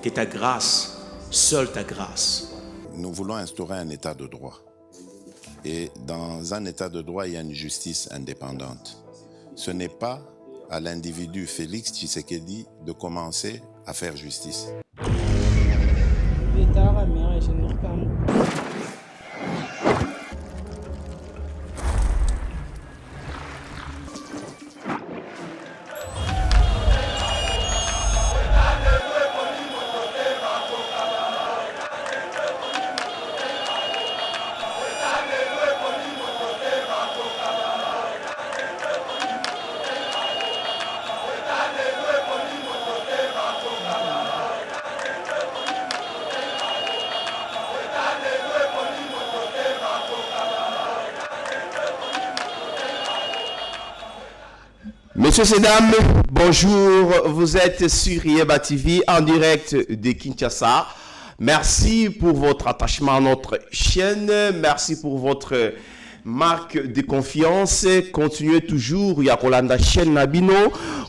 Que ta grâce, seule ta grâce. Nous voulons instaurer un état de droit. Et dans un état de droit, il y a une justice indépendante. Ce n'est pas à l'individu Félix Tshisekedi de commencer à faire justice. Messieurs et dames, bonjour, vous êtes sur Yeba TV en direct de Kinshasa. Merci pour votre attachement à notre chaîne, merci pour votre marque de confiance. Continuez toujours, Yakolanda chaîne Nabino,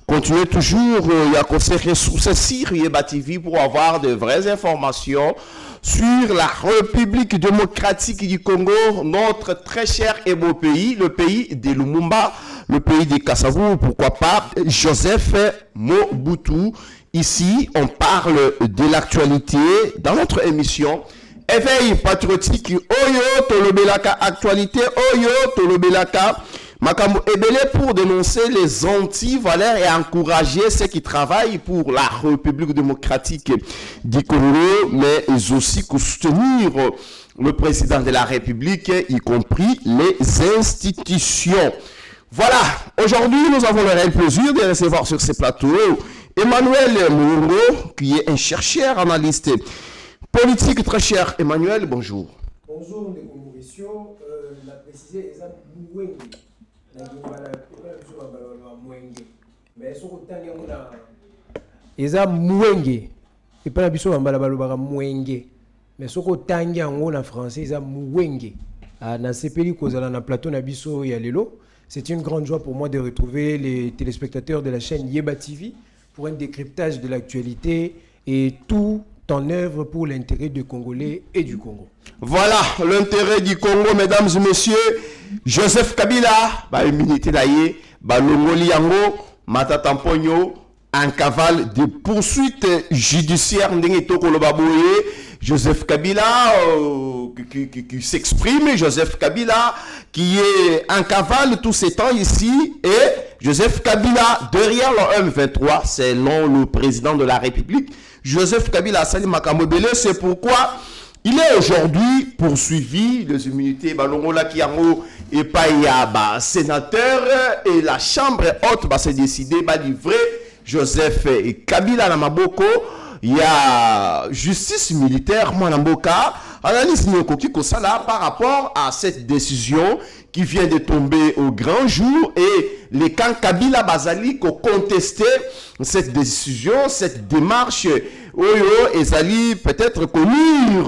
continuez toujours, Yakose ressources sur Yeba TV pour avoir de vraies informations sur la République démocratique du Congo, notre très cher et beau pays, le pays de Lumumba, le pays de Kasavubu, pourquoi pas Joseph Mobutu. Ici, on parle de l'actualité dans notre émission Éveil patriotique. Oyo Tolobelaka actualité, Oyo Tolobelaka Makambo Ebele pour dénoncer les anti-valeurs et encourager ceux qui travaillent pour la République démocratique du Congo, mais aussi pour soutenir le président de la République, y compris les institutions. Voilà, aujourd'hui nous avons le réel plaisir de recevoir sur ce plateau Emmanuel Moungo, qui est un chercheur, analyste politique. Très cher Emmanuel, bonjour. Bonjour, Mauricio. La préciser est Mouenge. Eza Mouenge. Et pas la biso bambala balobaka Mouenge. Mais soko tangi yango na français eza Mouenge. Na sepeli kozala na plateau na biso ya lelo. C'est une grande joie pour moi de retrouver les téléspectateurs de la chaîne Yeba TV pour un décryptage de l'actualité et tout en œuvre pour l'intérêt des Congolais et du Congo. Voilà, l'intérêt du Congo, mesdames et messieurs. Joseph Kabila, immunité d'ailleurs, Longoli Yango, Matatamponyo, un cavale de poursuite judiciaire. Joseph Kabila qui s'exprime, Joseph Kabila qui est en cavale tous ces temps ici, et Joseph Kabila derrière le M23, selon le président de la République, Joseph Kabila Sali Makamobele, c'est pourquoi il est aujourd'hui poursuivi, les immunités, Balongola Kiango et Payaba, sénateur, et la chambre haute s'est décidé de livrer Joseph Kabila Namaboko. Il y a justice militaire, Mwanamboka, analyse Nyokoki Kosala par rapport à cette décision qui vient de tomber au grand jour, et les camps Kabila Bazali qui ont contesté cette décision, cette démarche. Oyo Ezali peut-être connu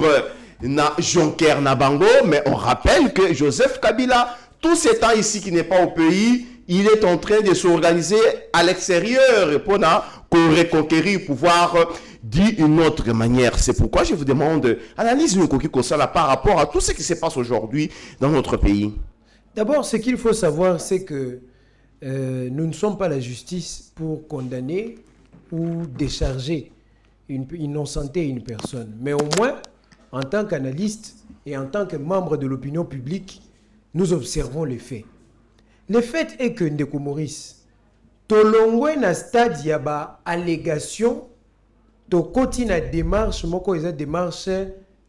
na Jonker Nabango, mais on rappelle que Joseph Kabila, tout ce temps ici qui n'est pas au pays, il est en train de s'organiser à l'extérieur pour reconquérir le pouvoir d'une autre manière. C'est pourquoi je vous demande, analyse Nyokoki Kosala par rapport à tout ce qui se passe aujourd'hui dans notre pays. D'abord, ce qu'il faut savoir, c'est que nous ne sommes pas la justice pour condamner ou décharger innocenter une personne. Mais au moins, en tant qu'analyste et en tant que membre de l'opinion publique, nous observons les faits. Le fait est que Ndeko Maurice, tolongwe na stade yaba allégation, to koti na démarche, moko eza démarche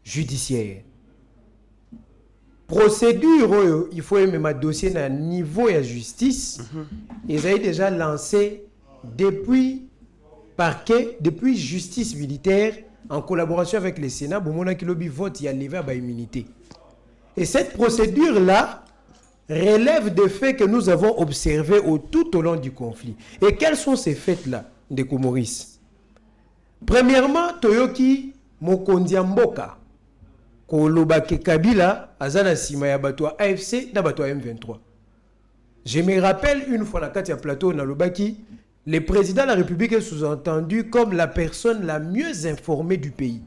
judiciaire. Procédure, il faut même un dossier na niveau de justice, ils ont déjà lancé depuis parquet, depuis justice militaire, en collaboration avec le Sénat, pour mon kilobi vote, il y a levé à immunité. Et cette procédure-là relève des faits que nous avons observés tout au long du conflit. Et quels sont ces faits-là, Ndeko Maurice? Premièrement, Toyoki Mokondiamboka, Kolobake Kabila, Azana Sima ya Batwa AFC, na Batwa M23. Je me rappelle une fois, na Katia Plateau, na Lobaki, le président de la République est sous-entendu comme la personne la mieux informée du pays.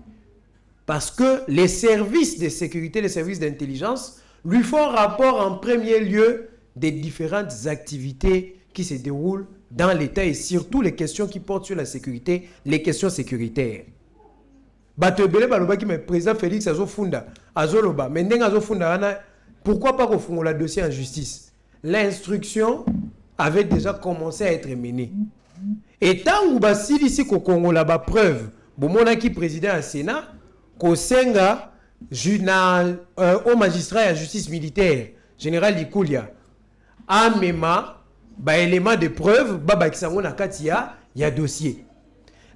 Parce que les services de sécurité, les services d'intelligence lui font rapport en premier lieu des différentes activités qui se déroulent dans l'État et surtout les questions qui portent sur la sécurité, les questions sécuritaires. Batebele baloba qui me président Félix Azofunda, Azoloba, Mendeng Azofunda, pourquoi pas qu'on fonde le dossier en justice? L'instruction avait déjà commencé à être menée. Et tant que Basili ici au Congo la preuve, bon qui président à Sénat, qu'au Senga, au magistrat à la justice militaire, général Likoulia, à Mema, élément de preuve, il y a dossier.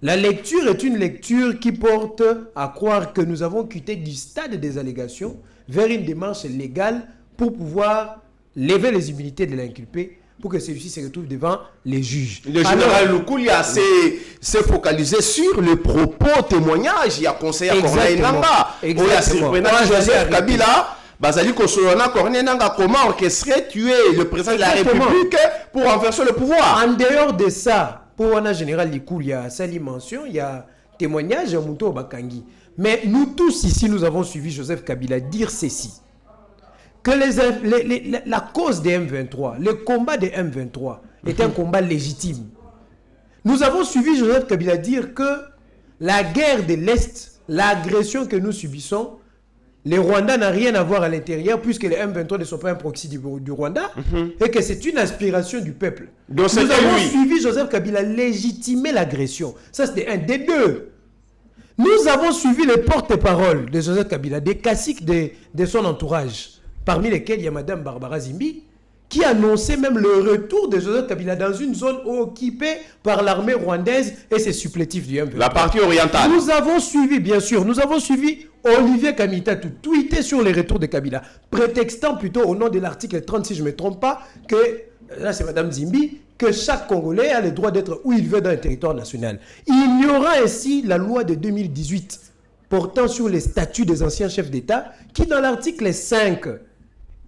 La lecture est une lecture qui porte à croire que nous avons quitté du stade des allégations vers une démarche légale pour pouvoir lever les immunités de l'inculpé pour que celui-ci se retrouve devant les juges. Le général Lukulia s'est focalisé sur le propos témoignage. Il y a conseiller Corneille Nanga. Il y a surprenant Joseph Kabila. Bazali Kosolona Corneille Nanga, comment orchestrer, tuer le président de la République pour renverser le pouvoir. En dehors de ça, pour un général Likoulia, Sali mention, il y a témoignage à Mouto Bakangi. Mais nous tous ici, nous avons suivi Joseph Kabila dire ceci. Que la cause des M23, le combat des M23 est un combat légitime. Nous avons suivi Joseph Kabila dire que la guerre de l'Est, l'agression que nous subissons, les Rwandais n'ont rien à voir à l'intérieur puisque les M23 ne sont pas un proxy du Rwanda et que c'est une aspiration du peuple. Donc, nous avons suivi Joseph Kabila légitimer l'agression. Ça, c'était un des deux. Nous avons suivi les porte-paroles de Joseph Kabila, des caciques de son entourage, parmi lesquels il y a Mme Barbara Zimbi, qui annonçait même le retour de Joseph Kabila dans une zone occupée par l'armée rwandaise et ses supplétifs du M23. La partie orientale. Nous avons suivi, bien sûr, Olivier Kamitatou tweeter sur les retours de Kabila, prétextant plutôt au nom de l'article 30, si je ne me trompe pas, que, là c'est Mme Zimbi, que chaque Congolais a le droit d'être où il veut dans le territoire national. Il y aura ainsi la loi de 2018 portant sur les statuts des anciens chefs d'État qui, dans l'article 5,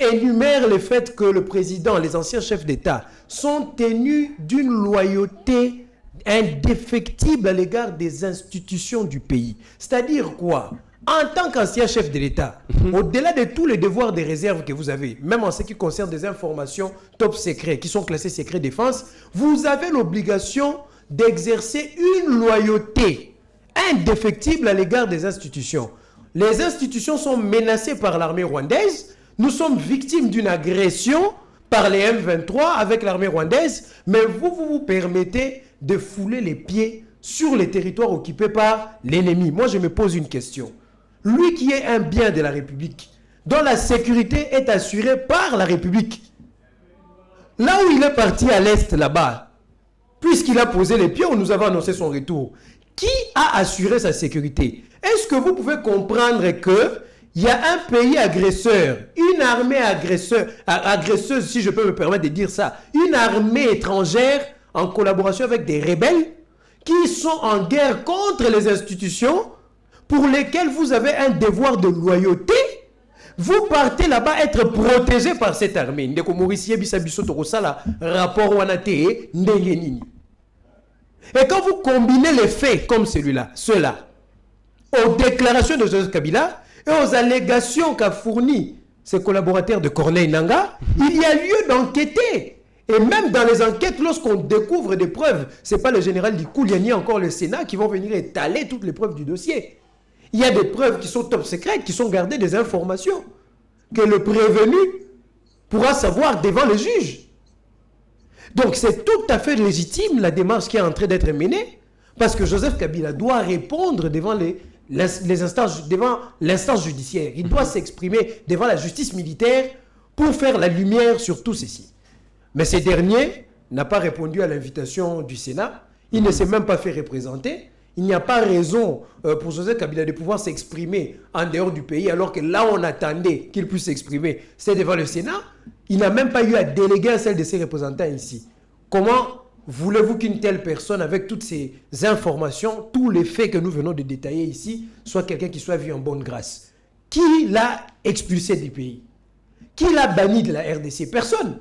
énumère le fait que le président, les anciens chefs d'État, sont tenus d'une loyauté indéfectible à l'égard des institutions du pays. C'est-à-dire quoi? En tant qu'ancien chef de l'État, au-delà de tous les devoirs de réserve que vous avez, même en ce qui concerne des informations top secrets, qui sont classées secret défense, vous avez l'obligation d'exercer une loyauté indéfectible à l'égard des institutions. Les institutions sont menacées par l'armée rwandaise. Nous sommes victimes d'une agression par les M23 avec l'armée rwandaise, mais vous permettez de fouler les pieds sur les territoires occupés par l'ennemi. Moi, je me pose une question. Lui qui est un bien de la République, dont la sécurité est assurée par la République, là où il est parti à l'Est, là-bas, puisqu'il a posé les pieds, où nous avons annoncé son retour, qui a assuré sa sécurité? Est-ce que vous pouvez comprendre que il y a un pays agresseur, une armée agresseuse, si je peux me permettre de dire ça, une armée étrangère en collaboration avec des rebelles qui sont en guerre contre les institutions pour lesquelles vous avez un devoir de loyauté? Vous partez là-bas être protégé par cette armée. Et quand vous combinez les faits comme ceux-là, aux déclarations de Joseph Kabila et aux allégations qu'a fournies ses collaborateurs de Corneille Nanga, il y a lieu d'enquêter. Et même dans les enquêtes, lorsqu'on découvre des preuves, ce n'est pas le général Likoulia ni encore le Sénat qui vont venir étaler toutes les preuves du dossier. Il y a des preuves qui sont top secrètes, qui sont gardées, des informations que le prévenu pourra savoir devant le juge. Donc c'est tout à fait légitime la démarche qui est en train d'être menée, parce que Joseph Kabila doit répondre devant les instances, devant l'instance judiciaire. Il doit s'exprimer devant la justice militaire pour faire la lumière sur tout ceci. Mais ce dernier n'a pas répondu à l'invitation du Sénat. Il ne s'est même pas fait représenter. Il n'y a pas raison pour Joseph Kabila de pouvoir s'exprimer en dehors du pays, alors que là on attendait qu'il puisse s'exprimer, c'est devant le Sénat. Il n'a même pas eu à déléguer à celle de ses représentants ici. Comment voulez-vous qu'une telle personne, avec toutes ces informations, tous les faits que nous venons de détailler ici, soit quelqu'un qui soit vu en bonne grâce? Qui l'a expulsé du pays? Qui l'a banni de la RDC? Personne.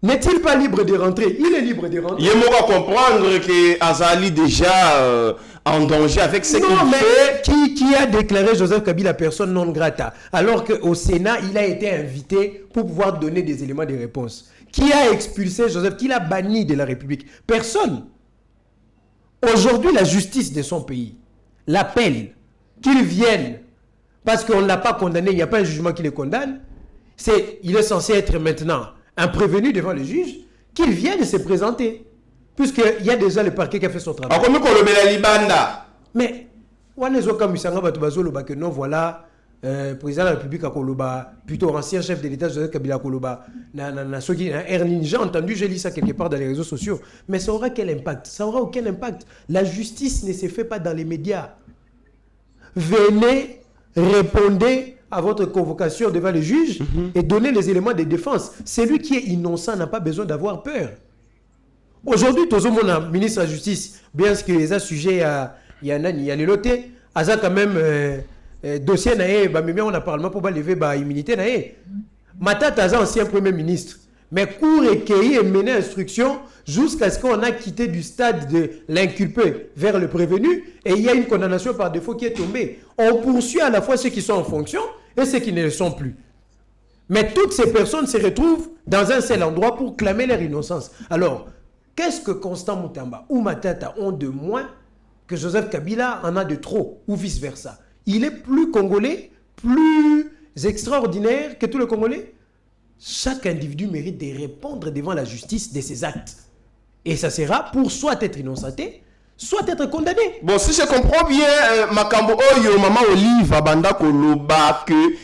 N'est-il pas libre de rentrer? Il est libre de rentrer. Il est à comprendre que Azali déjà en danger avec ce qu'il fait. Qui a déclaré Joseph Kabila personne non grata, alors qu'au Sénat, il a été invité pour pouvoir donner des éléments de réponse. Qui a expulsé Joseph? Qui l'a banni de la République? Personne. Aujourd'hui, la justice de son pays l'appelle qu'il vienne parce qu'on ne l'a pas condamné, il n'y a pas un jugement qui le condamne. Il est censé être maintenant un prévenu devant le juge, qu'il vienne se présenter. Puisqu'il y a déjà le parquet qui a fait son travail. Mais, non, voilà, président de la République à Koloba, plutôt ancien chef de l'État, Joseph Kabila Koloba, j'ai entendu, j'ai lu ça quelque part dans les réseaux sociaux. Mais ça aura quel impact? Ça aura aucun impact. La justice ne se fait pas dans les médias. Venez, répondez à votre convocation devant le juge et donnez les éléments de défense. Celui qui est innocent n'a pas besoin d'avoir peur. Aujourd'hui, tout le monde, ministre de la Justice, bien que les a sujets à les loter, a quand même dossier on a parlement pour lever l'immunité. Matata est ancien premier ministre, mais court recueilli et mené instruction jusqu'à ce qu'on a quitté du stade de l'inculpé vers le prévenu et il y a une condamnation par défaut qui est tombée. On poursuit à la fois ceux qui sont en fonction et ceux qui ne le sont plus. Mais toutes ces personnes se retrouvent dans un seul endroit pour clamer leur innocence. Alors, qu'est-ce que Constant Moutamba ou Matata ont de moins que Joseph Kabila en a de trop ou vice-versa? Il est plus congolais, plus extraordinaire que tous les Congolais. Chaque individu mérite de répondre devant la justice de ses actes. Et ça sera pour soit être innocenté, soit être condamné. Bon, si je comprends bien, Makambo Oyo, Maman Olive, Abanda Koloba, que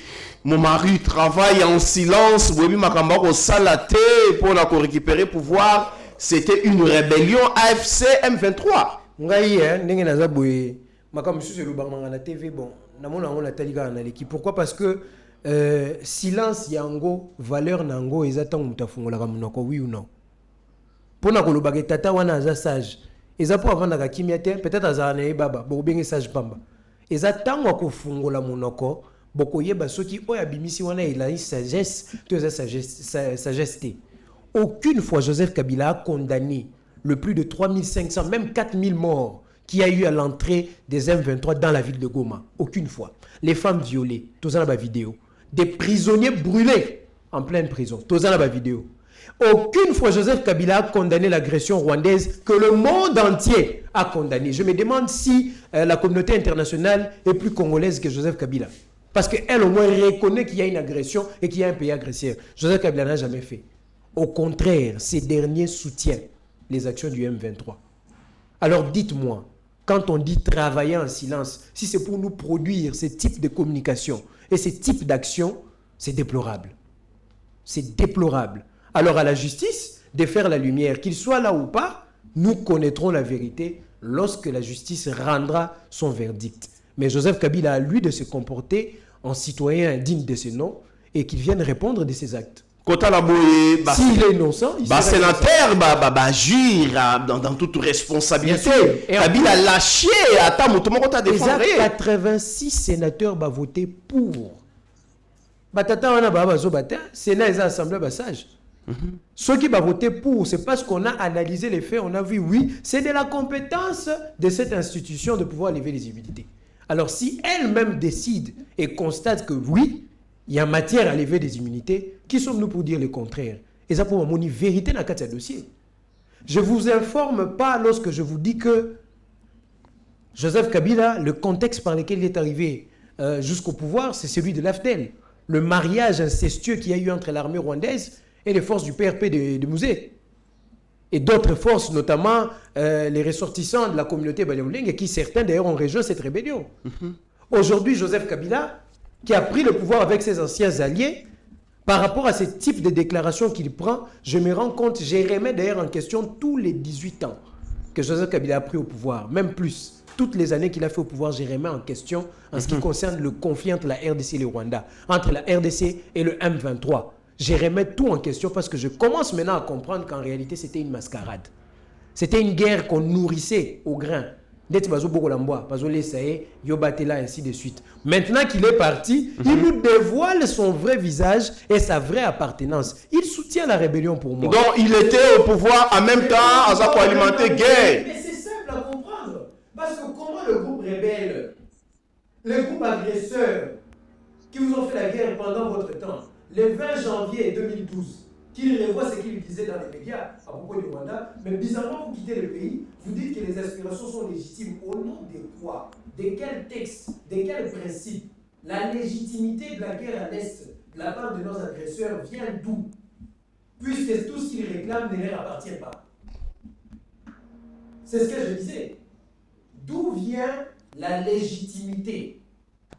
mon mari travaille en silence, oui, Makambo au Salate pour la récupérer pouvoir, c'était une rébellion AFC M23. Pourquoi? Parce que silence yango valeur nango ezatang mutafungola kamunoko oui ou non. Pona kolobage tata wana aza sage. Ezapo avant na kimia te peut-être azana e baba bo benge sage pamba. Ezatang ko fungola munoko boko yeba soki oya bimisi wana ila sagesse to eza sagesse te. Aucune fois Joseph Kabila a condamné le plus de 3500 même 4000 morts qui a eu à l'entrée des M23 dans la ville de Goma. Aucune fois. Les femmes violées, tout ça dans la vidéo. Des prisonniers brûlés en pleine prison, tout ça dans la vidéo. Aucune fois Joseph Kabila a condamné l'agression rwandaise que le monde entier a condamné. Je me demande si la communauté internationale est plus congolaise que Joseph Kabila. Parce qu'elle au moins reconnaît qu'il y a une agression et qu'il y a un pays agresseur. Joseph Kabila n'a jamais fait. Au contraire, ces derniers soutiennent les actions du M23. Alors dites-moi, quand on dit travailler en silence, si c'est pour nous produire ce type de communication et ce type d'action, c'est déplorable. C'est déplorable. Alors à la justice de faire la lumière, qu'il soit là ou pas, nous connaîtrons la vérité lorsque la justice rendra son verdict. Mais Joseph Kabila a lui de se comporter en citoyen digne de ce nom et qu'il vienne répondre de ses actes. S'il est innocent, il sera sénateur agir dans toute responsabilité. Kabila a lâché à ta motomokota défendre. 86 sénateurs va voter pour. Batata wana ba bazobata, Sénat et assemblée basage. Ceux qui vont voter pour, c'est parce qu'on a analysé les faits, on a vu, oui, c'est de la compétence de cette institution de pouvoir lever les immunités. Alors si elle-même décide et constate que oui, il y a matière à lever des immunités, qui sommes-nous pour dire le contraire? Et ça pour mon vérité dans le dossier. Je ne vous informe pas lorsque je vous dis que Joseph Kabila, le contexte par lequel il est arrivé jusqu'au pouvoir, c'est celui de l'AFDEL. Le mariage incestueux qu'il y a eu entre l'armée rwandaise et les forces du PRP de Mouzé. Et d'autres forces, notamment les ressortissants de la communauté Banyamulenge, qui certains d'ailleurs ont rejoint cette rébellion. Aujourd'hui, Joseph Kabila, qui a pris le pouvoir avec ses anciens alliés, par rapport à ce type de déclaration qu'il prend, je me rends compte, je remets d'ailleurs en question tous les 18 ans que Joseph Kabila a pris au pouvoir, même plus. Toutes les années qu'il a fait au pouvoir, je remets en question en ce qui concerne le conflit entre la RDC et le Rwanda, entre la RDC et le M23. Je remets tout en question parce que je commence maintenant à comprendre qu'en réalité, c'était une mascarade. C'était une guerre qu'on nourrissait au grain. d'être bazo boko lamboa, bazo l'essayer, yobatela, ainsi de suite. Maintenant qu'il est parti, il nous dévoile son vrai visage et sa vraie appartenance. Il soutient la rébellion pour moi. Donc il était au pouvoir en même temps, à ça pour alimenter guerre. Mais c'est simple à comprendre. Parce que comment le groupe rebelle, le groupe agresseur, qui vous ont fait la guerre pendant votre temps, le 20 janvier 2012, qu'il revoit ce qu'il disait dans les médias à propos du Rwanda, mais bizarrement, vous quittez le pays, vous dites que les aspirations sont légitimes. Au nom de quoi? De quel texte? De quel principe? La légitimité de la guerre à l'Est, de la part de nos agresseurs, vient d'où? Puisque tout ce qu'ils réclament ne leur appartient pas. C'est ce que je disais. D'où vient la légitimité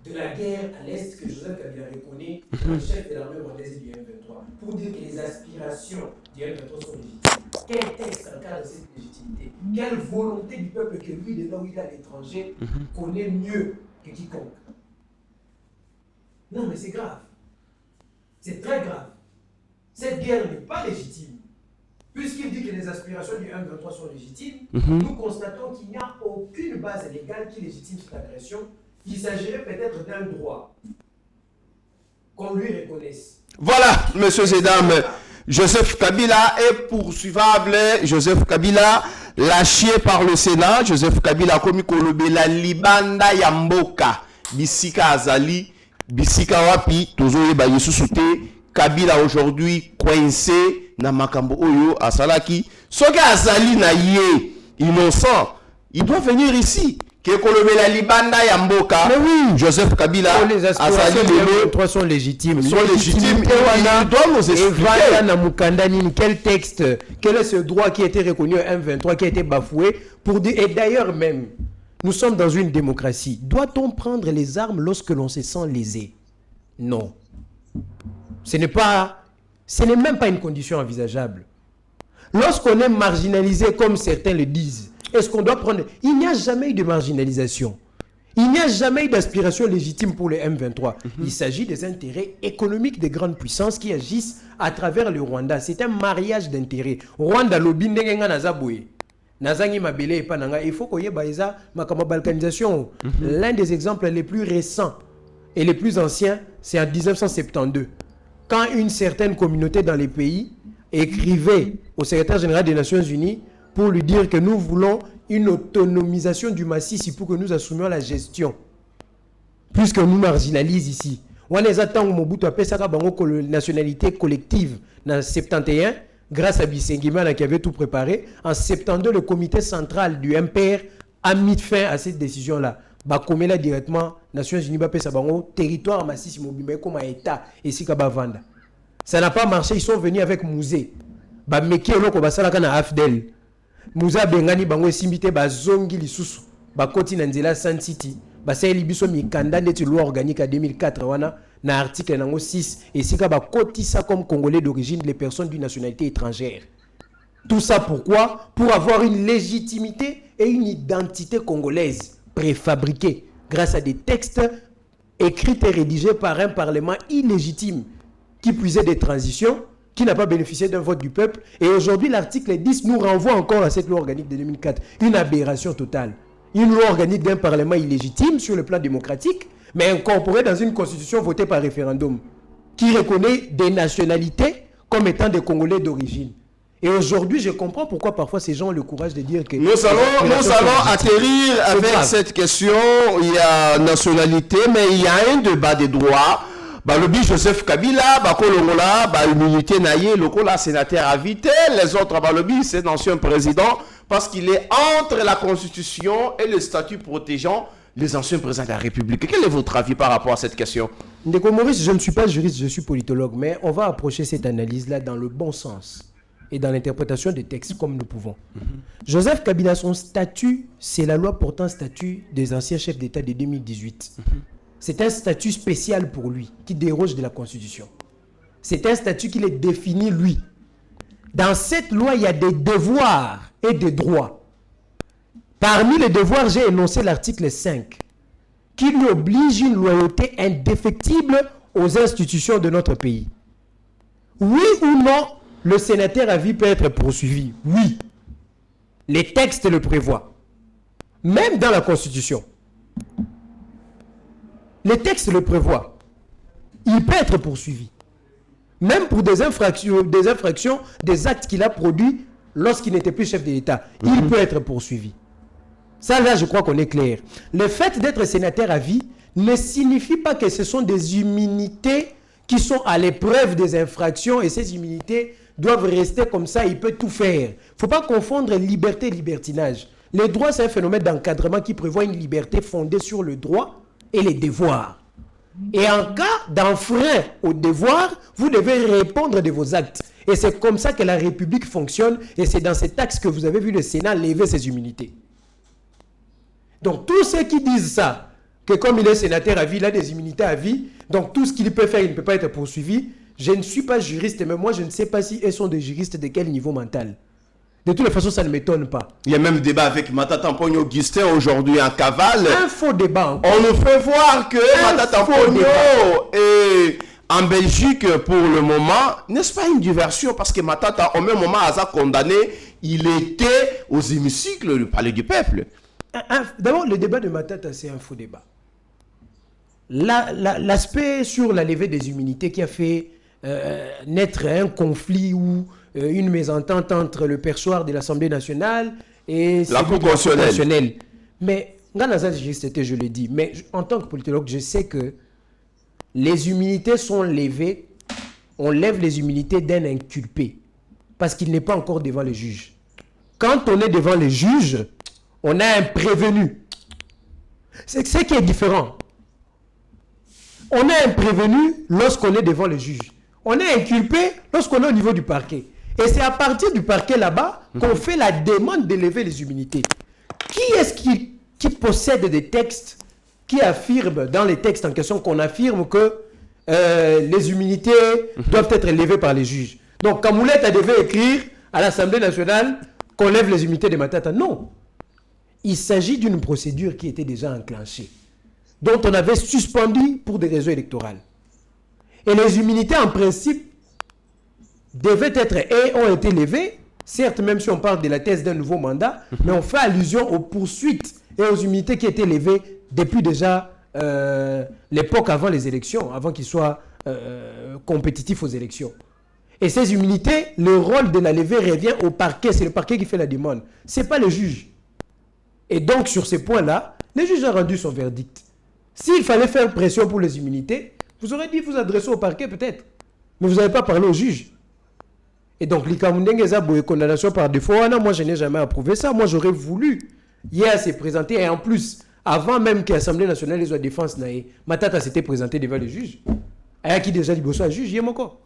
de la guerre à l'Est que Joseph Kabila reconnaît comme chef de l'armée rwandaise du M23 pour dire que les aspirations du M23 sont légitimes? Quel texte encadre cette légitimité? Quelle volonté du peuple que lui, de là où il est à l'étranger, connaît mieux que quiconque? Non, mais c'est grave. C'est très grave. Cette guerre n'est pas légitime. Puisqu'il dit que les aspirations du M23 sont légitimes, nous constatons qu'il n'y a aucune base légale qui légitime cette agression. Il s'agirait peut-être d'un droit qu'on lui reconnaisse. Voilà, messieurs et dames, Joseph Kabila est poursuivable. Joseph Kabila lâché par le Sénat. Joseph Kabila komi kolobe la libanda yamboka bisika azali bisika wapi tozoye ba yesusute. Kabila aujourd'hui coincé na makambo oyo asalaki. Soki azali na ye innocent, il doit venir ici. Que la libanda yamboka. Mais oui, Joseph Kabila, les aspirations des 3 sont légitimes. Sont légitimes. Il doit nous expliquer. Quel texte, quel est ce droit qui a été reconnu au M23, qui a été bafoué pour dire, et d'ailleurs même, nous sommes dans une démocratie. Doit-on prendre les armes lorsque l'on se sent lésé? Non. Ce n'est même pas une condition envisageable. Lorsqu'on est marginalisé, comme certains le disent, est-ce qu'on doit prendre... Il n'y a jamais eu de marginalisation. Il n'y a jamais eu d'aspiration légitime pour le M23. Il s'agit des intérêts économiques des grandes puissances qui agissent à travers le Rwanda. C'est un mariage d'intérêts. Rwanda lobi ndenga nazaboué. Nazangi mabele et pananga. Il faut qu'on y ait ma balkanisation. L'un des exemples les plus récents et les plus anciens, c'est en 1972. Quand une certaine communauté dans les pays écrivait au secrétaire général des Nations Unies pour lui dire que nous voulons une autonomisation du Massissi pour que nous assumions la gestion. Puisque nous marginalisent ici. On les attend au Mobutu a fait la nationalité collective en 71, grâce à Bissengimana qui avait tout préparé. En 72, le comité central du MPR a mis fin à cette décision-là. Bakomela directement, Nations Unies, territoire Massissi Mobimbe comme un État et Sikabavanda. Ça n'a pas marché, ils sont venus avec Mouzé. Meki eloko basala kana Afdel. Mouza Bengani bango simbité bazongi lisusu. Bakoti na nzela Sun City. Basali biso mikanda neti loi organique à 2004 wana na article nango 6 et sika bakoti ça comme congolais d'origine les personnes d'une nationalité étrangère. Tout ça pourquoi? Pour avoir une légitimité et une identité congolaise préfabriquée grâce à des textes écrits et rédigés par un parlement illégitime qui puisait des transitions, qui n'a pas bénéficié d'un vote du peuple. Et aujourd'hui, l'article 10 nous renvoie encore à cette loi organique de 2004. Une aberration totale. Une loi organique d'un parlement illégitime sur le plan démocratique, mais incorporée dans une constitution votée par référendum, qui reconnaît des nationalités comme étant des Congolais d'origine. Et aujourd'hui, je comprends pourquoi parfois ces gens ont le courage de dire que... Nous allons atterrir avec cette question. Il y a nationalité, mais il y a un débat des droits. Balobi Joseph Kabila, Bakolongola, l'immunité naïe, le sénateur invité, les autres Balobi, c'est l'ancien président, parce qu'il est entre la Constitution et le statut protégeant les anciens présidents de la République. Quel est votre avis par rapport à cette question? Ndeko Maurice, je ne suis pas juriste, je suis politologue, mais on va approcher cette analyse-là dans le bon sens et dans l'interprétation des textes comme nous pouvons. Joseph Kabila, son statut, c'est la loi portant statut des anciens chefs d'État de 2018. C'est un statut spécial pour lui, qui déroge de la Constitution. C'est un statut qu'il est défini, lui. Dans cette loi, il y a des devoirs et des droits. Parmi les devoirs, j'ai énoncé l'article 5, qui lui oblige une loyauté indéfectible aux institutions de notre pays. Oui ou non, le sénateur à vie peut être poursuivi. Oui. Les textes le prévoient. Même dans la Constitution, les textes le prévoient. Il peut être poursuivi. Même pour des infractions, des actes qu'il a produits lorsqu'il n'était plus chef de l'État. Il peut être poursuivi. Ça, là, je crois qu'on est clair. Le fait d'être sénateur à vie ne signifie pas que ce sont des immunités qui sont à l'épreuve des infractions et ces immunités doivent rester comme ça, il peut tout faire. Il ne faut pas confondre liberté et libertinage. Les droits, c'est un phénomène d'encadrement qui prévoit une liberté fondée sur le droit et les devoirs. Et en cas d'enfrein au devoir, vous devez répondre de vos actes. Et c'est comme ça que la République fonctionne. Et c'est dans cet axe que vous avez vu le Sénat lever ses immunités. Donc tous ceux qui disent ça, que comme il est sénateur à vie, il a des immunités à vie, donc tout ce qu'il peut faire, il ne peut pas être poursuivi. Je ne suis pas juriste, mais moi je ne sais pas si elles sont des juristes de quel niveau mental. De toutes les façons, ça ne m'étonne pas. Il y a même débat avec Matata Mpogno Augustin aujourd'hui en cavale. Un faux débat encore. On nous fait voir que Matata Mpogno est en Belgique pour le moment. N'est-ce pas une diversion? Parce que Matata, au même moment, à sa condamné, il était aux hémicycles du Palais du Peuple. D'abord, le débat de Matata, c'est un faux débat. L'aspect sur la levée des immunités qui a fait naître un conflit ou une mésentente entre le perchoir de l'Assemblée nationale et la Cour constitutionnelle. Mais, je le dis, mais en tant que politologue, je sais que les immunités sont levées, on lève les immunités d'un inculpé parce qu'il n'est pas encore devant les juges. Quand on est devant les juges, on a un prévenu. C'est ce qui est différent. On a un prévenu lorsqu'on est devant les juges. On est inculpé lorsqu'on est au niveau du parquet. Et c'est à partir du parquet là-bas qu'on fait la demande d'élever les immunités. Qui est-ce qui possède des textes qui affirment, dans les textes en question, qu'on affirme que les immunités doivent être levées par les juges? Donc, Kamouleta devait écrire à l'Assemblée nationale qu'on lève les immunités de Matata. Non. Il s'agit d'une procédure qui était déjà enclenchée, dont on avait suspendu pour des raisons électorales. Et les immunités, en principe, devaient être et ont été levées, certes, même si on parle de la thèse d'un nouveau mandat, mais on fait allusion aux poursuites et aux immunités qui étaient levées depuis déjà l'époque avant les élections, avant qu'ils soient compétitifs aux élections. Et ces immunités, le rôle de la levée revient au parquet, c'est le parquet qui fait la demande, ce n'est pas le juge. Et donc, sur ces points-là, le juge a rendu son verdict. S'il fallait faire pression pour les immunités, vous aurez dit vous adresser au parquet peut-être. Mais vous n'avez pas parlé au juge. Et donc, l'Ikamundengeza Boye condamnation par défaut, moi je n'ai jamais approuvé ça. Moi j'aurais voulu. Hier s'est présenté, et en plus, avant même que l'Assemblée nationale les défense, Matata s'était présenté devant le juge. Et qui déjà dit bonsoir, juge, il est mon corps.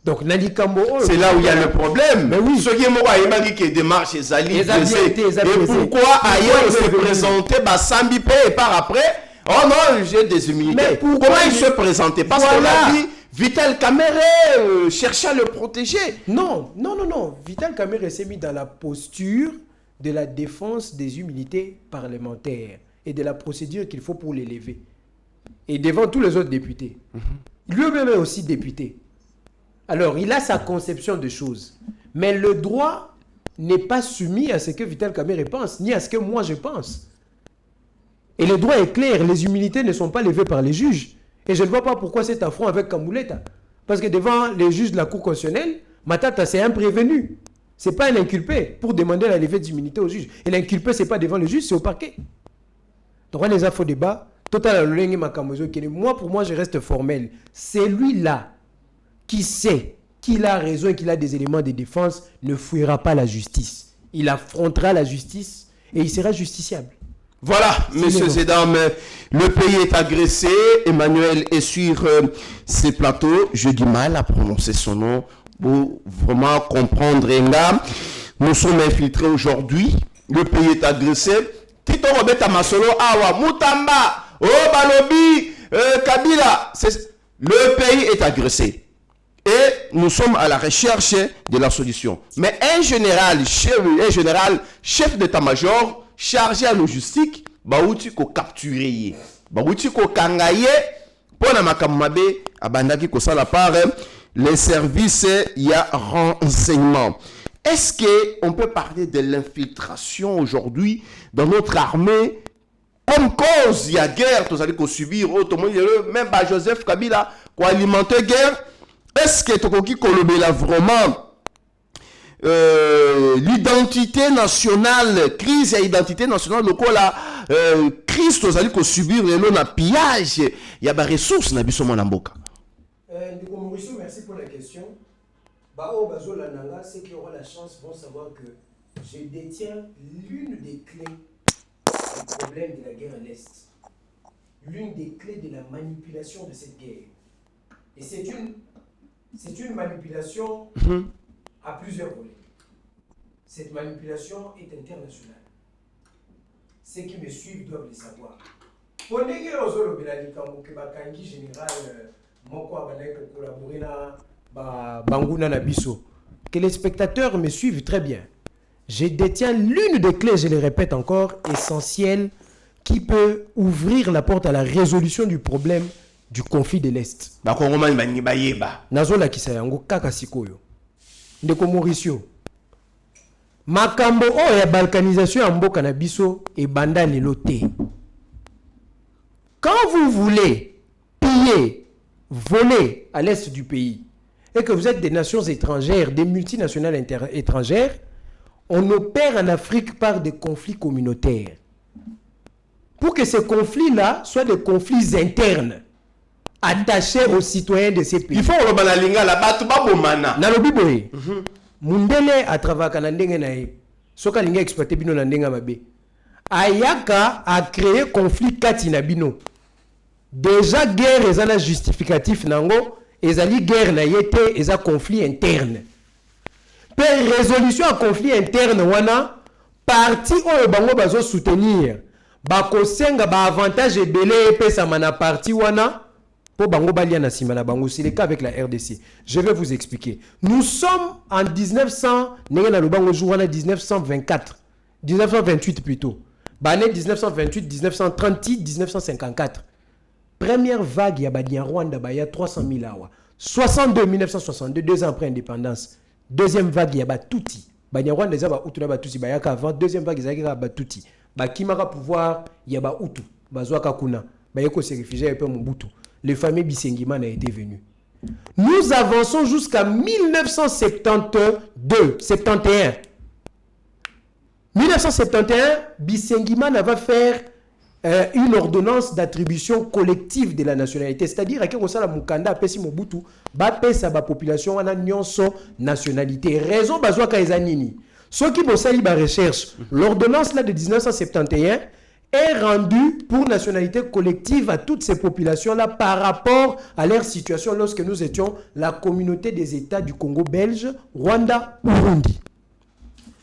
Donc, c'est là où il y a le problème. Mais oui. Ce qui est moi, il qui démarche les alliés. Et pourquoi ailleurs se présenter, Sambi P et par après, oh non, j'ai des immunités. Mais comment il se présentait? Parce qu'on a dit, Vital Kamerhe cherchait à le protéger. Non. Vital Kamerhe s'est mis dans la posture de la défense des immunités parlementaires et de la procédure qu'il faut pour les lever. Et devant tous les autres députés. Lui-même est aussi député. Alors, il a sa conception de choses. Mais le droit n'est pas soumis à ce que Vital Kamerhe pense, ni à ce que moi je pense. Et le droit est clair, les immunités ne sont pas levées par les juges. Et je ne vois pas pourquoi cet affront avec Kamouleta. Parce que devant les juges de la Cour constitutionnelle, Matata, c'est un prévenu. Ce n'est pas un inculpé pour demander la levée d'immunité au juge. Et l'inculpé, ce n'est pas devant le juge, c'est au parquet. Donc, on les a faux débat. Moi, pour moi, je reste formel. C'est lui-là qui sait qu'il a raison et qu'il a des éléments de défense, ne fuira pas la justice. Il affrontera la justice et il sera justiciable. Voilà, messieurs et dames, le pays est agressé. Emmanuel est sur ses plateaux. Je dis mal à prononcer son nom pour vraiment comprendre. Nous sommes infiltrés aujourd'hui. Le pays est agressé. Tito Robeta Masolo, Awa, Mutamba, Balobi, Kabila. Le pays est agressé. Et nous sommes à la recherche de la solution. Mais un général chef d'état-major, chargé à logistique, bauti ko capturer, bauti ko kangaye, pour na makamabe, abandaki ko sala par les services, il y a renseignement. est-ce qu'on peut parler de l'infiltration aujourd'hui dans notre armée comme cause il y a guerre, tous allez subir, même Joseph Kabila, pour alimenter guerre? Est-ce que tu as vraiment l'identité nationale, crise et identité nationale, crise, tous allez subir le pillage, il y a des ressources dans le Mboka. Merci pour la question. Ceux qui auront la chance vont savoir que je détiens l'une des clés du problème de la guerre à l'Est. L'une des clés de la manipulation de cette guerre. Et c'est une manipulation à plusieurs volets. Cette manipulation est internationale. Ceux qui me suivent doivent le savoir. Que les spectateurs me suivent très bien. Je détiens l'une des clés, je le répète encore, essentielles, qui peut ouvrir la porte à la résolution du problème du conflit de l'Est. Nazola kisayango kaka sikoyo. Ndeko Mauricio. Makambo ya balkanisation ya mboka na biso et banda lelo te. Quand vous voulez piller, voler à l'est du pays, et que vous êtes des nations étrangères, des multinationales étrangères, on opère en Afrique par des conflits communautaires. Pour que ces conflits-là soient des conflits internes, attachés aux citoyens de ces pays. Il faut que Mundele à travers Kanandenge nae, soka linga exploité bino nandenga mabe. Ayaka a créé conflit kati na bino. Déjà guerre ezana justificatif nango, ezali guerre na yete eza conflit interne. Per résolution à conflit interne wana, parti oyo bango bazo soutenir, bako senga ba avantage ebele pesa mana parti wana. Pour Bango Baliana Simana Bango, c'est le cas avec la RDC. Je vais vous expliquer. Nous sommes en 1924, 1928 plutôt. Bané 1928, 1930, 1954. Première vague, il y a Rwanda, il y a 300 000 awa. 62, 1962, 2 ans après l'indépendance. Deuxième vague, il y a Tutsi. Rwanda, il y a Tutsi, il y a avant. Deuxième vague, il y a Tutsi. Kimara pouvoir, il y a Hutu. Bazouaka Kuna. Il y a se réfugiés, il y a Mobutu. Le fameux Bisengiman a été venu. Nous avançons jusqu'à 1972, 71. 1971, Bisengiman va faire une ordonnance d'attribution collective de la nationalité. C'est-à-dire que la Mukanda pesi Mobutu, ba pesa ba population wana nyonso nationalité. Raison bazwa ka ezanini. Ceux qui bossali ba recherche, l'ordonnance là de 1971 est rendu pour nationalité collective à toutes ces populations-là par rapport à leur situation lorsque nous étions la communauté des États du Congo belge, Rwanda, Burundi.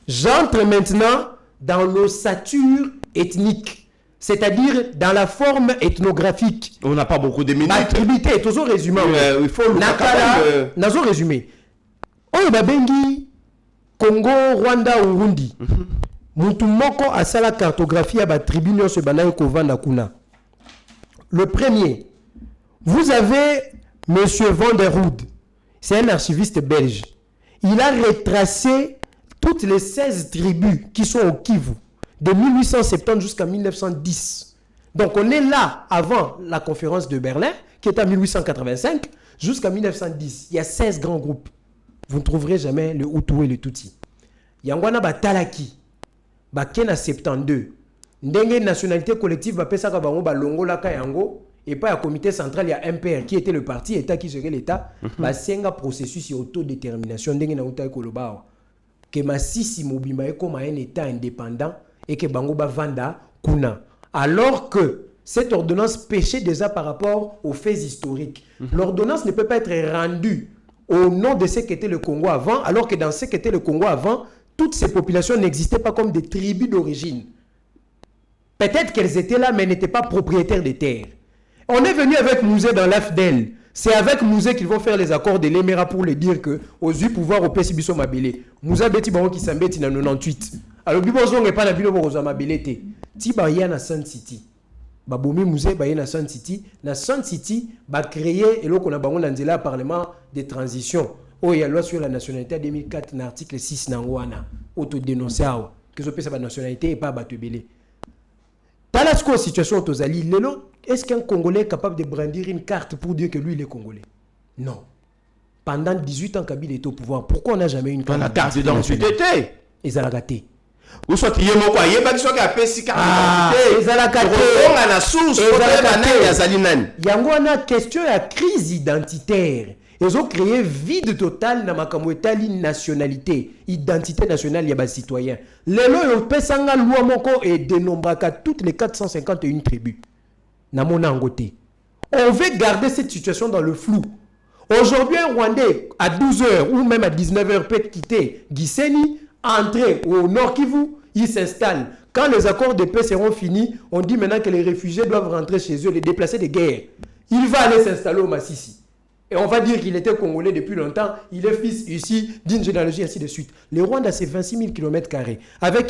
J'entre maintenant dans l'ossature ethnique, c'est-à-dire dans la forme ethnographique. On n'a pas beaucoup de minutes. L'attribité est toujours résumé. Il faut le Nazo résumé. Oyo babengi Congo, Rwanda, Burundi. Mutu moko asala cartographie à la tribune se banaye kovanda kuna. Le premier, vous avez Monsieur Van der Hoed, c'est un archiviste belge. Il a retracé toutes les 16 tribus qui sont au Kivu, de 1870 jusqu'à 1910. Donc on est là avant la conférence de Berlin, qui est en 1885, jusqu'à 1910. Il y a 16 grands groupes. Vous ne trouverez jamais le Hutu et le Tutsi. Yangwana Batalaki. Bakena 72. Ndenge nationalité collective va pesa ka bango balongo la kayango et pas un comité central, il y a MPR qui était le parti état qui gérait l'état, ba senga processus de autodétermination ndenge na uta koloba que masisi mobimba e comme un état indépendant et que bango ba vanda kuna, alors que cette ordonnance péchait déjà par rapport aux faits historiques. L'ordonnance ne peut pas être rendue au nom de ce qu'était le Congo avant, alors que dans ce qu'était le Congo avant, toutes ces populations n'existaient pas comme des tribus d'origine. Peut-être qu'elles étaient là, mais n'étaient pas propriétaires des terres. On est venu avec Mouzé dans l'AFDEL. C'est avec Mouzé qu'ils vont faire les accords de l'Émera pour le dire que aux yeux pouvoir au Pessibiso Mabélé. Mouzé Beti Baron qui s'embête dans 98. Alors, Bibozon n'est pas la ville où Mabélé. Tiba na Sun City. Baboumi Mouzé Baye na Sun City. Na Sun City va créer et là qu'on a bangon l'anzela parlement de transition. il y a loi sur la nationalité 2004 dans l'article 6 nangwana autodénoncé que je peux la nationalité et pas batubélé. Dans la situation Tozali, est-ce qu'un Congolais est capable de brandir une carte pour dire que lui il est Congolais? Non. Pendant 18 ans Kabila est au pouvoir, pourquoi on n'a jamais eu une carte? La carte d'identité. Ils ont raté. Ou soit il y a mon quoi, il y a pas de chose qui a payé carte ils ont raté. On a la source, il y a une question de crise identitaire. Ils ont créé vide total dans ma nationalité, identité nationale, il y a des citoyens. Les lois, ils ont et dénombré toutes les 451 tribus. On veut garder cette situation dans le flou. Aujourd'hui, un Rwandais, à 12h ou même à 19h, peut quitter Gisenyi, entrer au Nord Kivu, il s'installe. Quand les accords de paix seront finis, on dit maintenant que les réfugiés doivent rentrer chez eux, les déplacés de guerre. Il va aller s'installer au Massissi. Et on va dire qu'il était Congolais depuis longtemps, il est fils ici d'une généalogie, ainsi de suite. Le Rwanda, c'est 26 000 km², avec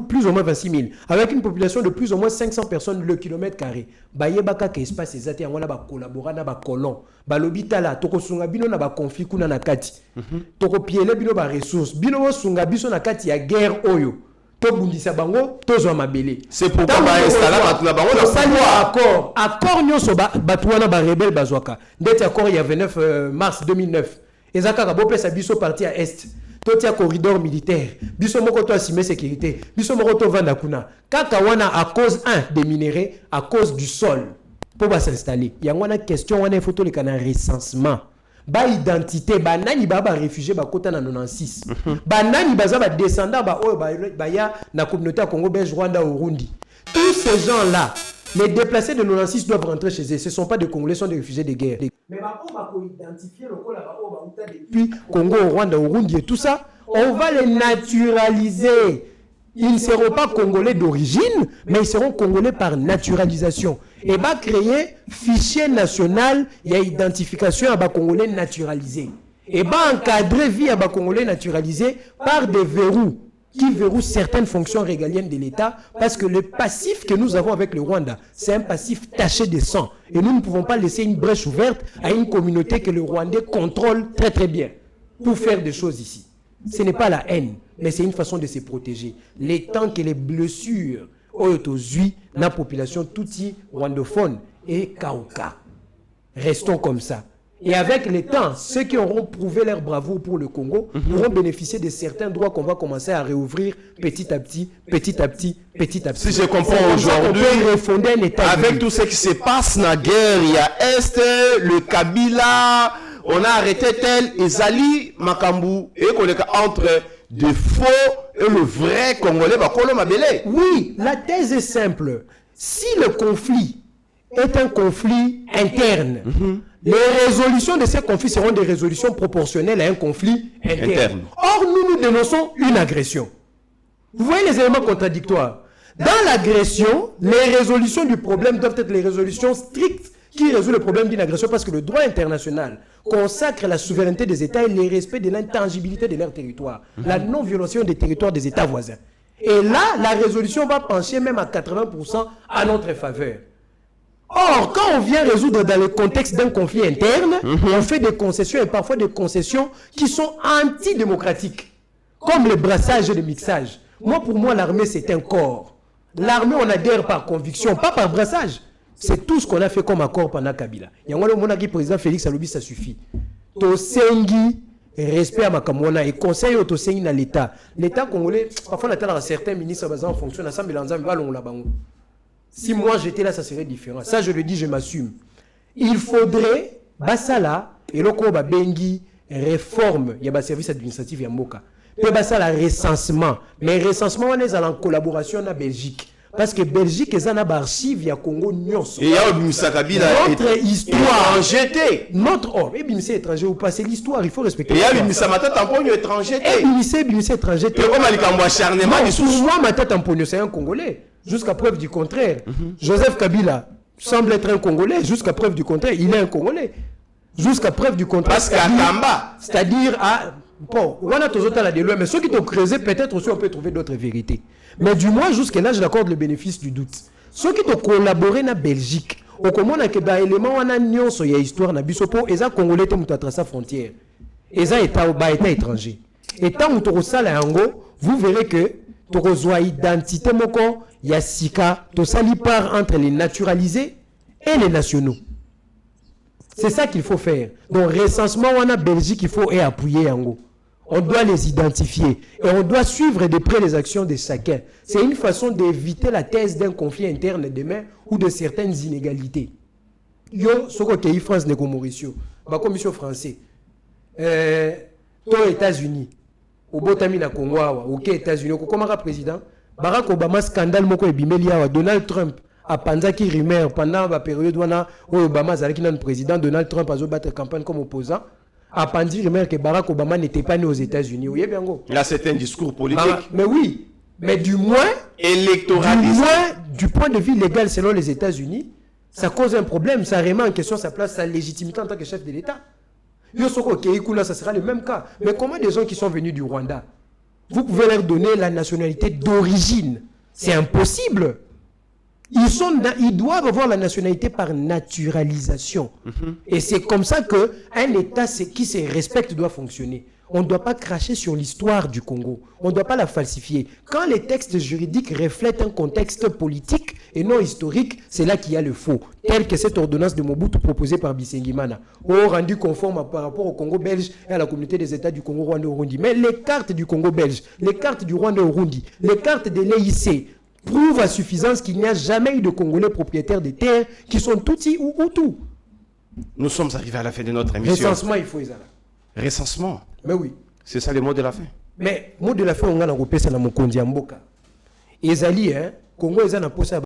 plus ou moins 26 000, avec une population de plus ou moins 500 personnes le kilomètre carré. Bayebaka ke espace ezati yango na ba collaborer na ba colon. Balobi tala toko sunga bino na ba conflit kuna na kati. Toko piele bino ba ressources. Bino wo sunga biso na kati ya guerre oyo. Tobundisa bango tozo mabele. C'est pourquoi ba installer batuna bango na pouvoir. Accord nyonso batwana ba rebelle bazwaka. Ndeti accord il y a 29 mars 2009. Ezaka ka bopesa biso parti à est. Totia corridor militaire. Biso moko to assumer sécurité. Biso moko to vanda kuna. Kaka wana à cause des minéraux, à cause du sol. Pour s'installer. Il y a une question wana photo le canal recensement. Ba identité ba nani ba réfugié ba kota na 96 ba nani baza ba descendant ba oyo ba ya na communauté Congo belge Rwanda Burundi. Tous ces gens là, les déplacés de 96 doivent rentrer chez eux. Ce ne sont pas des Congolais, ce sont des réfugiés de guerre. Mais on va identifier le depuis Congo, Rwanda, Burundi et tout ça, on va les naturaliser. Ils ne seront pas Congolais d'origine, mais ils seront Congolais par naturalisation. Et va créer fichier national, il y a identification à Congolais naturalisés. Et va encadrer vie à Congolais naturalisés par des verrous qui verrouillent certaines fonctions régaliennes de l'État, parce que le passif que nous avons avec le Rwanda, c'est un passif taché de sang. Et nous ne pouvons pas laisser une brèche ouverte à une communauté que le Rwandais contrôle très très bien pour faire des choses ici. Ce n'est pas la haine, mais c'est une façon de se protéger. Les temps que les blessures ont dans la population touti rwandophone et kauka. Restons comme ça. Et avec le temps, ceux qui auront prouvé leur bravoure pour le Congo pourront bénéficier de certains droits qu'on va commencer à réouvrir petit à petit, petit à petit, petit à petit. Si je comprends aujourd'hui, avec tout ce qui se passe dans la guerre, il y a Est, le Kabila, on a arrêté tel, Ezali, Makambu, et qu'on est entre de faux et le vrai Congolais, oui, la thèse est simple. Si le conflit est un conflit interne, les résolutions de ces conflits seront des résolutions proportionnelles à un conflit interne. Or, nous dénonçons une agression. Vous voyez les éléments contradictoires. Dans l'agression, les résolutions du problème doivent être les résolutions strictes qui résolvent le problème d'une agression, parce que le droit international consacre la souveraineté des États et le respect de l'intangibilité de leur territoire, la non-violation des territoires des États voisins. Et là, la résolution va pencher même à 80% à notre faveur. Or, quand on vient résoudre dans le contexte d'un conflit interne, on fait des concessions, et parfois des concessions qui sont antidémocratiques, comme le brassage et le mixage. Pour moi, l'armée, c'est un corps. L'armée, on adhère par conviction, pas par brassage. C'est tout ce qu'on a fait comme accord pendant Kabila. Il y a un président Félix Alobi, ça suffit. Tosengi, respect à Makamwana et conseil au Tosengi dans l'État. L'État congolais, parfois on attend certains ministres en fonction de ça, mais si moi j'étais là, ça serait différent. Ça, je le dis, je m'assume. Il faudrait, Basala, et le Koba Bengi, réforme, il y a un service administratif, il y a Moka. Il y a un recensement. Mais le recensement, on est en collaboration avec la Belgique. Parce que Belgique est un archive, il y a Congo Nyonso. Et il y a notre histoire étrangère. Notre or, et Bimissé étranger ou pas, c'est l'histoire, il faut respecter. Et il y a Bimissé ma tête tamponio étranger. Et Bimissé étranger. Et comme Alikambo acharnement, pour moi, ma tête tamponio, c'est un Congolais. Jusqu'à preuve du contraire. Joseph Kabila semble être un Congolais. Jusqu'à preuve du contraire, il est un Congolais. Jusqu'à preuve du contraire. Parce qu'à Kamba. C'est-à-dire à. Bon, on a toujours la de loin, mais ceux qui t'ont creusé, peut-être aussi on peut trouver d'autres vérités. Mais du moins, jusqu'à là, je l'accorde le bénéfice du doute. Ceux qui t'ont collaboré dans Belgique, au comment on a que dans l'élément, on a nion sur l'histoire, na bisopo, et ça, Congolais, t'ont traversé sa frontière. Et ça état étranger. Et tant que tu as yango, vous verrez que tu as identité moko ya sika, to sali part entre les naturalisés et les nationaux. C'est ça qu'il faut faire. Donc recensement on a Belgique, il faut appuyer yango. On doit les identifier et on doit suivre de près les actions de chacun. C'est une façon d'éviter la thèse d'un conflit interne demain ou de certaines inégalités. Yo, ce que France n'est qu'au Mauricio, la commission française, aux États-Unis, au Botami na Congo, aux États-Unis, comme un président, Barack Obama scandale moko ebimelia Donald Trump a panzaki rumeur pendant la période où Obama zalaki nan président, Donald Trump a battu campagne comme opposant. A pandi rumeur que Barack Obama n'était pas né aux États-Unis. Oui, bien go. Là, c'est un discours politique. Mais oui, mais du moins électoralisé. Du point de vue légal selon les États-Unis, ça cause un problème, ça remet en question sa place, sa légitimité en tant que chef de l'État. Yosoko Keikula, ça sera le même cas. Mais comment des gens qui sont venus du Rwanda, vous pouvez leur donner la nationalité d'origine? C'est impossible. Ils doivent avoir la nationalité par naturalisation. Et c'est comme ça qu'un État qui se respecte doit fonctionner. On ne doit pas cracher sur l'histoire du Congo. On ne doit pas la falsifier. Quand les textes juridiques reflètent un contexte politique et non historique, c'est là qu'il y a le faux. Tel que cette ordonnance de Mobutu proposée par Bisengimana, rendu conforme par rapport au Congo belge et à la communauté des États du Congo, Rwanda et Burundi. Mais les cartes du Congo belge, les cartes du Rwanda et Burundi, les cartes de l'EIC, prouve à suffisance qu'il n'y a jamais eu de Congolais propriétaires de terres qui sont Tutsi ou Hutu. Nous sommes arrivés à la fin de notre émission. Recensement, il faut y aller. Recensement. Mais oui. C'est ça le mot de la fin. Mais le mot de la fin, on a un peu ça dans mon Kondiamboka. Ezali, Congo, ils ont un peu ça.